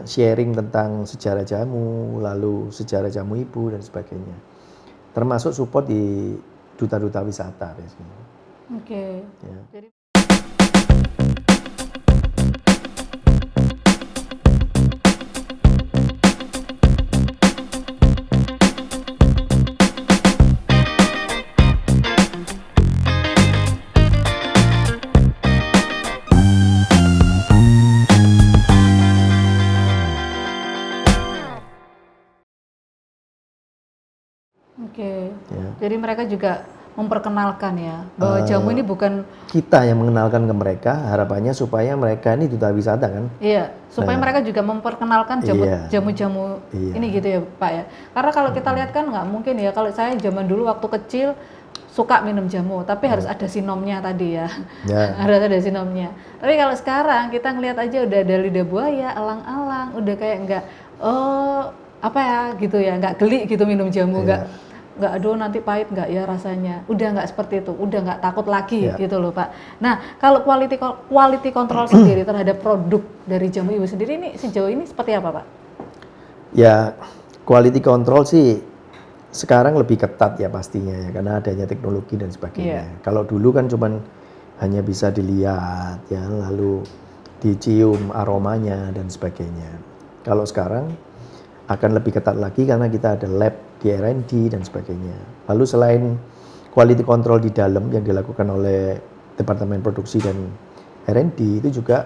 sharing tentang sejarah jamu, lalu sejarah jamu ibu dan sebagainya. Termasuk support di duta-duta wisata biasanya. Oke. Ya. Jadi jadi mereka juga memperkenalkan ya bahwa jamu ini bukan kita yang mengenalkan ke mereka, harapannya supaya mereka ini duta wisata kan. Iya, supaya mereka juga memperkenalkan jamu-jamu ini gitu ya Pak ya. Karena kalau kita lihat kan nggak mungkin ya, kalau saya zaman dulu waktu kecil suka minum jamu, tapi harus ada sinomnya tadi ya. Harus ada sinomnya. Tapi kalau sekarang kita ngelihat aja udah ada lidah buaya, alang-alang, udah kayak nggak gitu ya, nggak geli gitu minum jamu, nggak aduh nanti pahit nggak ya rasanya, udah nggak seperti itu, udah nggak takut lagi gitu loh Pak. Nah kalau quality control sendiri terhadap produk dari jamu ibu sendiri ini sejauh ini seperti apa Pak? Ya quality control sih sekarang lebih ketat ya pastinya ya, karena adanya teknologi dan sebagainya. Kalau dulu kan cuman hanya bisa dilihat ya, lalu dicium aromanya dan sebagainya. Kalau sekarang akan lebih ketat lagi karena kita ada lab di R&D dan sebagainya. Lalu selain quality control di dalam yang dilakukan oleh Departemen Produksi dan R&D, itu juga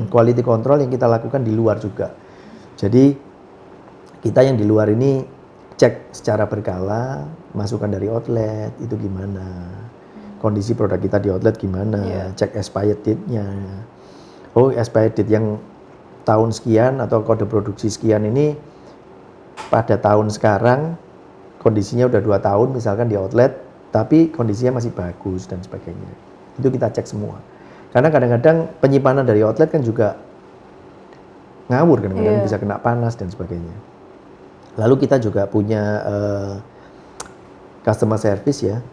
quality control yang kita lakukan di luar juga. Jadi kita yang di luar ini cek secara berkala, masukan dari outlet itu gimana, kondisi produk kita di outlet gimana, cek expired date-nya. Oh expired date yang tahun sekian atau kode produksi sekian ini pada tahun sekarang kondisinya udah 2 tahun misalkan di outlet, tapi kondisinya masih bagus dan sebagainya. Itu kita cek semua. Karena kadang-kadang penyimpanan dari outlet kan juga ngawur, kadang-kadang bisa kena panas dan sebagainya. Lalu kita juga punya customer service ya,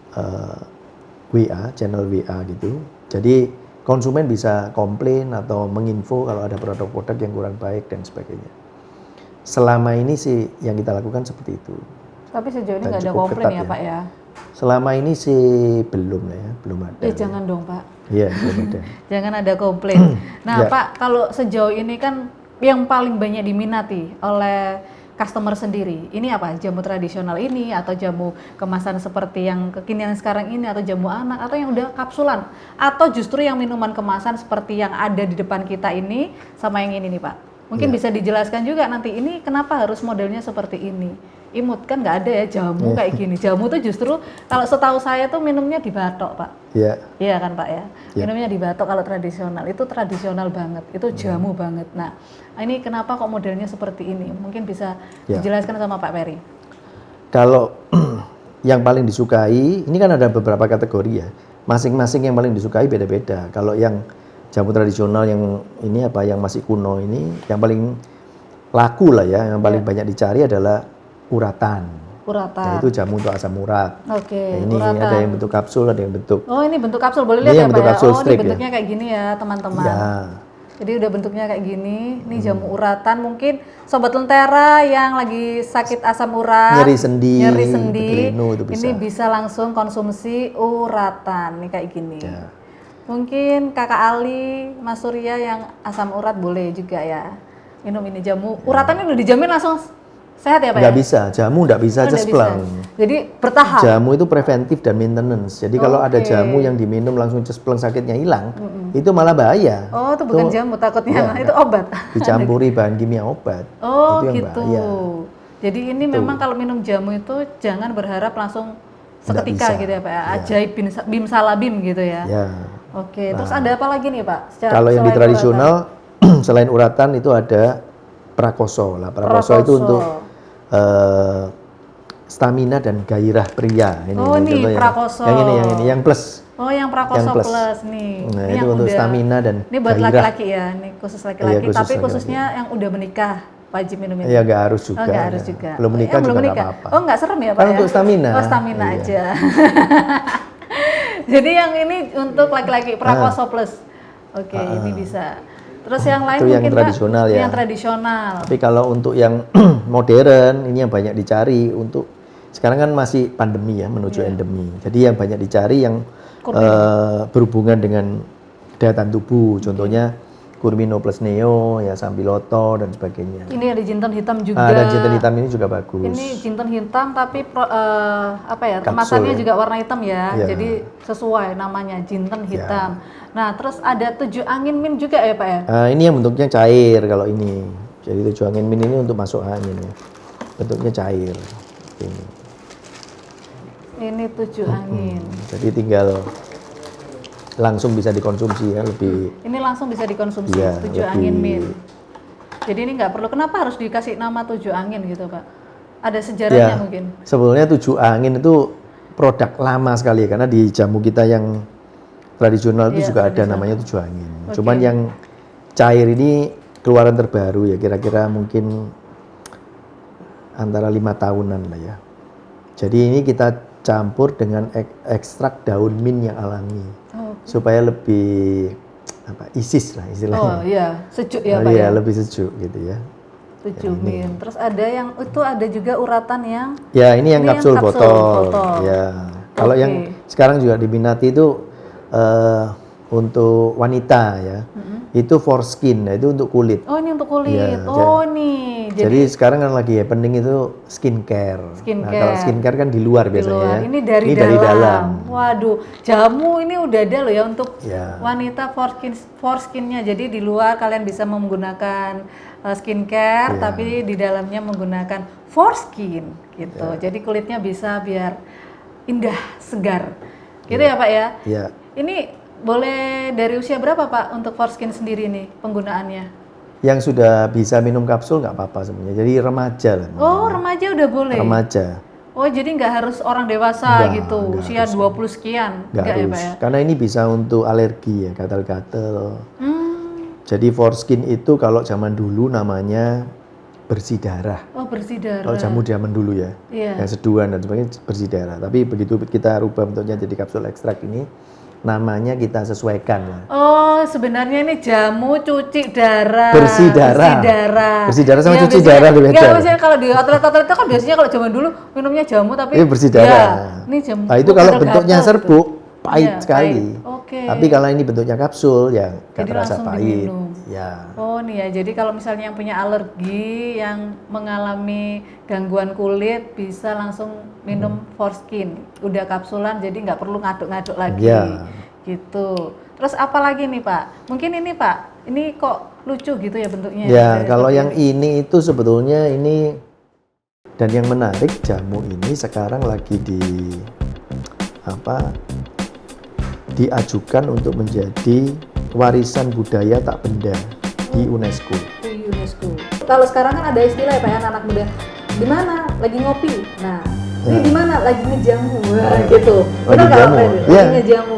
WA, channel WA gitu. Jadi konsumen bisa komplain atau menginfo kalau ada produk-produk yang kurang baik dan sebagainya. Selama ini sih yang kita lakukan seperti itu. Tapi sejauh ini nggak ada komplain ya Pak ya? Selama ini sih belum lah ya, belum ada. Jangan dong Pak. Iya belum ada. Jangan ada komplain. Nah Pak, kalau sejauh ini kan yang paling banyak diminati oleh customer sendiri, ini apa? Jamu tradisional ini atau jamu kemasan seperti yang kekinian sekarang ini, atau jamu anak, atau yang udah kapsulan, atau justru yang minuman kemasan seperti yang ada di depan kita ini sama yang ini nih Pak? Mungkin bisa dijelaskan juga nanti ini kenapa harus modelnya seperti ini. Imut kan nggak ada ya jamu kayak gini. Jamu tuh justru kalau setahu saya tuh minumnya di batok Pak. Iya kan Pak ya. Minumnya di batok kalau tradisional. Itu tradisional banget. Itu jamu banget. Nah ini kenapa kok modelnya seperti ini? Mungkin bisa dijelaskan sama Pak Peri. Kalau yang paling disukai, ini kan ada beberapa kategori ya. Masing-masing yang paling disukai beda-beda. Kalau yang jamu tradisional yang ini yang masih kuno ini, yang paling laku lah ya, yang paling banyak dicari adalah uratan. Itu jamu untuk asam urat. Ini uratan. Ada yang bentuk kapsul, ada yang bentuk. Oh ini bentuk kapsul, boleh lihat ya Pak ya? Oh ini bentuknya kayak gini ya teman-teman. Jadi udah bentuknya kayak gini. Ini jamu uratan, mungkin Sobat Lentera yang lagi sakit asam urat, nyeri sendi, itu bisa. Ini bisa langsung konsumsi uratan, nih kayak gini. Mungkin Kakak Ali, Mas Surya yang asam urat boleh juga ya minum ini jamu. Uratannya udah dijamin langsung sehat ya Pak? Nggak bisa, jamu nggak bisa cespleng. Jadi bertahap. Jamu itu preventif dan maintenance. Jadi kalau ada jamu yang diminum langsung cespleng sakitnya hilang, itu malah bahaya. Oh itu bukan jamu takutnya, itu obat. Dicampuri bahan kimia obat. Oh itu yang bahaya. Jadi ini memang kalau minum jamu itu jangan berharap langsung seketika gitu ya Pak ya. Ajaib bim salabim gitu ya. Terus ada apa lagi nih Pak? Kalau yang di tradisional selain uratan itu ada prakoso lah. Prakoso itu untuk stamina dan gairah pria. Ini prakoso. Yang ini, yang plus. Oh yang prakoso plus nih. Nah ini untuk stamina dan gairah. Ini buat laki-laki ya, ini khusus laki-laki. Tapi khususnya yang udah menikah wajib minum ini. Iya nggak harus juga. Nggak harus juga. Belum menikah juga nggak apa-apa. Oh nggak serem ya Pak ya? Untuk stamina. Oh stamina aja. Jadi yang ini untuk laki-laki prakoso plus. Ini bisa. Terus yang lain Itu yang mungkin Pak, tradisional ya. yang tradisional. Tapi kalau untuk yang modern, ini yang banyak dicari untuk sekarang kan masih pandemi ya, menuju endemi. Jadi yang banyak dicari yang berhubungan dengan daya tahan tubuh, contohnya Curmino plus Neo, ya Sambiloto dan sebagainya. Ini ada jinten hitam juga. Dan jinten hitam ini juga bagus. Ini jinten hitam tapi apa ya, Kapsul kemasannya ya. juga warna hitam ya. Ya. Jadi sesuai namanya jinten hitam. Nah, terus ada 7 angin min juga ya Pak ya? Ini yang bentuknya cair kalau ini. Jadi 7 angin min ini untuk masuk angin ya. Bentuknya cair. Ini 7 angin. Jadi tinggal langsung bisa dikonsumsi ya, lebih. Ini langsung bisa dikonsumsi, Ya, 7 lebih. angin min. Jadi ini nggak perlu, kenapa harus dikasih nama 7 angin gitu Pak? Ada sejarahnya mungkin? Sebenarnya 7 angin itu produk lama sekali karena di jamu kita yang tradisional itu juga ada namanya 7 angin. Cuman yang cair ini keluaran terbaru ya, kira-kira mungkin antara 5 tahunan lah ya. Jadi ini kita campur dengan ekstrak daun mint yang alami supaya lebih isis lah istilahnya. Oh iya, sejuk ya Pak Iya, ya? lebih sejuk gitu ya. 7 mint. Terus ada yang itu ada juga uratan yang Ya, ini yang Ini yang kapsul kapsul botol. botol. Ya. Kalau yang sekarang juga diminati itu untuk wanita ya. Itu for skin, nah itu untuk kulit. Oh, ini untuk kulit. Ya, oh, nih. Jadi sekarang kan lagi penting itu skincare. Nah, kalau skincare kan di luar biasanya ya. Ini dari dalam. Waduh, jamu ini udah ada loh ya untuk wanita for skinnya. Jadi di luar kalian bisa menggunakan skincare, tapi di dalamnya menggunakan for skin gitu. Jadi kulitnya bisa biar indah, segar. Gitu ya Pak ya? Iya. Ini boleh dari usia berapa Pak untuk for skin sendiri nih penggunaannya? Yang sudah bisa minum kapsul nggak apa-apa sebenarnya. Jadi remaja lah. Oh, remaja udah boleh? Remaja. Oh, jadi nggak harus orang dewasa gitu, usia 20 sekian? Nggak ya harus. Pak ya? Karena ini bisa untuk alergi ya, gatal-gatal. Jadi for skin itu kalau zaman dulu namanya bersih darah. Oh, bersih darah. Kalau jamu zaman dulu ya, yang seduhan dan sebagainya bersih darah. Tapi begitu kita rubah bentuknya jadi kapsul ekstrak ini, namanya kita sesuaikan lah. Oh, sebenarnya ini jamu cuci darah. Bersih darah. Bersih darah. Bersih darah sama cuci darah beda. Enggak, maksudnya kalau di atlet-atlet itu kan biasanya kalau zaman dulu minumnya jamu tapi bersih darah. Ya, ini jamu. Nah, itu kalau bentuknya serbuk pahit Ya, sekali. Oke. Tapi kalau ini bentuknya kapsul ya nggak terasa langsung pahit. diminum. Ya. Oh nih ya, jadi kalau misalnya yang punya alergi, yang mengalami gangguan kulit bisa langsung minum for skin. Udah kapsulan, jadi nggak perlu ngaduk-ngaduk lagi. Ya. Gitu. Terus apa lagi nih Pak? Mungkin ini Pak, ini kok lucu gitu ya bentuknya? Ya, kalau yang ini itu sebetulnya ini, dan yang menarik jamu ini sekarang lagi diajukan untuk menjadi warisan budaya tak benda di UNESCO. Di UNESCO. Kalau sekarang kan ada istilah ya Pak ya, anak muda, di mana lagi ngopi. Nah, ini di mana lagi ngejamu gitu. Benar nggak Pak? Lagi ngejamu.